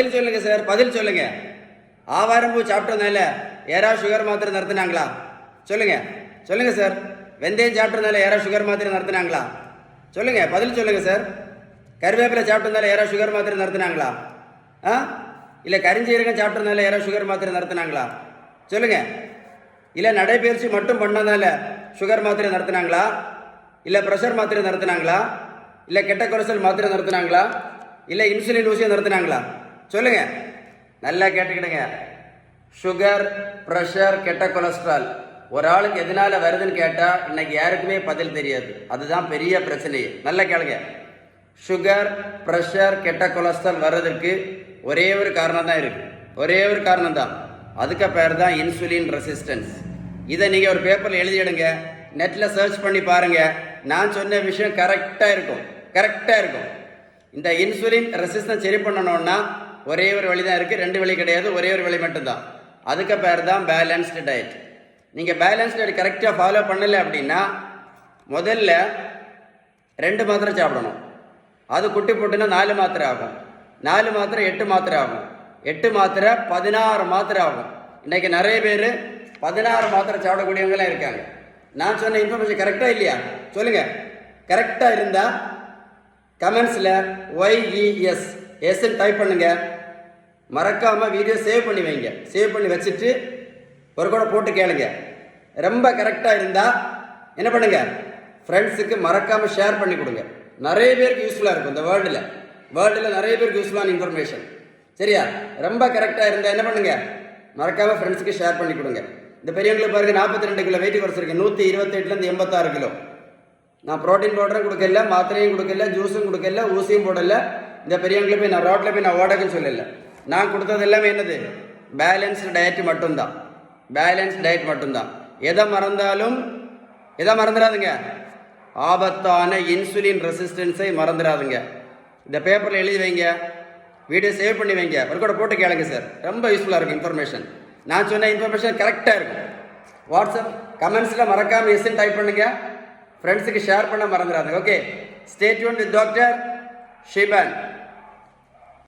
பதில் சொல்லுங்க சார், பதில் சொல்லுங்க. ஆவாரம்பூ சாப்பிட்டதுனால யாராவது சுகர் மாத்திரை நிறுத்தினாங்களா? சொல்லுங்க சொல்லுங்க சார். வெந்தயம் சாப்பிட்டதுனால யாராவது சுகர் மாத்திரை நிறுத்தினாங்களா? சொல்லுங்க, பதில் சொல்லுங்க சார். கருவேப்பிலை சாப்பிட்டதுனால யாராவது சுகர் மாத்திரை நிறுத்தினாங்களா? இல்லை கரிஞ்சீரகம் சாப்பிட்டதுனால யாராவது சுகர் மாத்திரை நிறுத்தினாங்களா? சொல்லுங்க. இல்லை நடைபயிற்சி மட்டும் பண்ணதால சுகர் மாத்திரை நிறுத்தினாங்களா? இல்லை ப்ரெஷர் மாத்திரை நிறுத்தினாங்களா? இல்லை கெட்ட கொலஸ்ட்ரால் மாத்திரை நிறுத்தினாங்களா? இல்லை இன்சுலின் ஊசியை நிறுத்தினாங்களா? சொல்லுங்க, நல்லா கேட்டுக்கிடுங்க. சுகர், ப்ரெஷர், கெட்ட கொலஸ்ட்ரால் ஒரு ஆளுக்கு எதனால வருதுன்னு கேட்டால் இன்னைக்கு யாருக்குமே பதில் தெரியாது. அதுதான் பெரிய பிரச்சனையே. நல்லா கேளுங்க. சுகர், ப்ரெஷர், கெட்ட கொலஸ்ட்ரால் வர்றதுக்கு ஒரே ஒரு காரணம் தான் இருக்கு. ஒரே ஒரு காரணம் தான். அதுக்கு பேர் தான் இன்சுலின் ரெசிஸ்டன்ஸ். இதை நீங்கள் ஒரு பேப்பரில் எழுதிடுங்க, நெட்டில் சர்ச் பண்ணி பாருங்க. நான் சொன்ன விஷயம் கரெக்டாக இருக்கும், கரெக்டாக இருக்கும். இந்த இன்சுலின் ரெசிஸ்டன்ஸ் சரி பண்ணணும்னா ஒரே ஒரு வழி தான் இருக்குது. ரெண்டு வழி கிடையாது, ஒரே ஒரு வழி மட்டும்தான். அதுக்கு பேர் தான் பேலன்ஸ்டு டயட். நீங்கள் பேலன்ஸ்டு டயட் கரெக்டாக ஃபாலோ பண்ணலை அப்படின்னா முதல்ல 2 மாத்திரை சாப்பிடணும். அது குட்டி போட்டுன்னா 4 மாத்திரை ஆகும். 4 மாத்திரை 8 மாத்திரை ஆகும். 8 மாத்திரை 16 மாத்திரை ஆகும். இன்னைக்கு நிறைய பேர் 16 மாத்திரை சாப்பிடக்கூடியவங்களாம் இருக்காங்க. நான் சொன்ன இன்ஃபர்மேஷன் கரெக்டாக இல்லையா? சொல்லுங்க. கரெக்டாக இருந்தால் கமெண்ட்ஸில் YES எஸ்ன்னு டைப் பண்ணுங்க. மறக்காமல் வீடியோ சேவ் பண்ணி வைங்க. சேவ் பண்ணி வச்சுட்டு ஒரு கூட போட்டு கேளுங்க. ரொம்ப கரெக்டாக இருந்தால் என்ன பண்ணுங்க, ஃப்ரெண்ட்ஸுக்கு மறக்காமல் ஷேர் பண்ணி கொடுங்க. நிறைய பேருக்கு யூஸ்ஃபுல்லாக இருக்கும். இந்த வேர்ல்டில் நிறைய பேருக்கு யூஸ்ஃபுல்லான இன்ஃபர்மேஷன். சரியா? ரொம்ப கரெக்டாக இருந்தால் என்ன பண்ணுங்க, மறக்காமல் ஃப்ரெண்ட்ஸுக்கு ஷேர் பண்ணி கொடுங்க. இந்த பெரியவங்களுக்கு பாருங்க, 42 கிலோ வெயிட் குறைச்சிருக்கேன். 128லேருந்து 86 கிலோ. நான் ப்ரோட்டீன் பவுடரும் கொடுக்கல, மாத்திரையும் கொடுக்கல, ஜூஸும் கொடுக்கல, ஊசியும் போடல. இந்த பெரியவங்களுக்கு போய் நான் ரோட்டில் போய் நான் ஓடக்குன்னு சொல்லலை. நான் கொடுத்தது எல்லாமே என்னது? பேலன்ஸ்டு டயட் மட்டும்தான். பேலன்ஸ்டு டயட் மட்டும்தான். எதை மறந்துடாதுங்க, ஆபத்தான இன்சுலின் ரெசிஸ்டன்ஸை மறந்துடாதுங்க. இந்த பேப்பரில் எழுதி வைங்க, வீடியோ சேவ் பண்ணி வைங்க. ஒரு கூட போட்டு கேளுங்க சார். ரொம்ப யூஸ்ஃபுல்லாக இருக்கும் இன்ஃபர்மேஷன். நான் சொன்ன இன்ஃபர்மேஷன் கரெக்டாக இருக்கும். வாட்ஸ்அப் கமெண்ட்ஸில் மறக்காமல் எஸ்ன்னு டைப் பண்ணுங்க. ஃப்ரெண்ட்ஸுக்கு ஷேர் பண்ண மறந்துடாதுங்க. Okay, stay tuned with doctor ஷிபன்.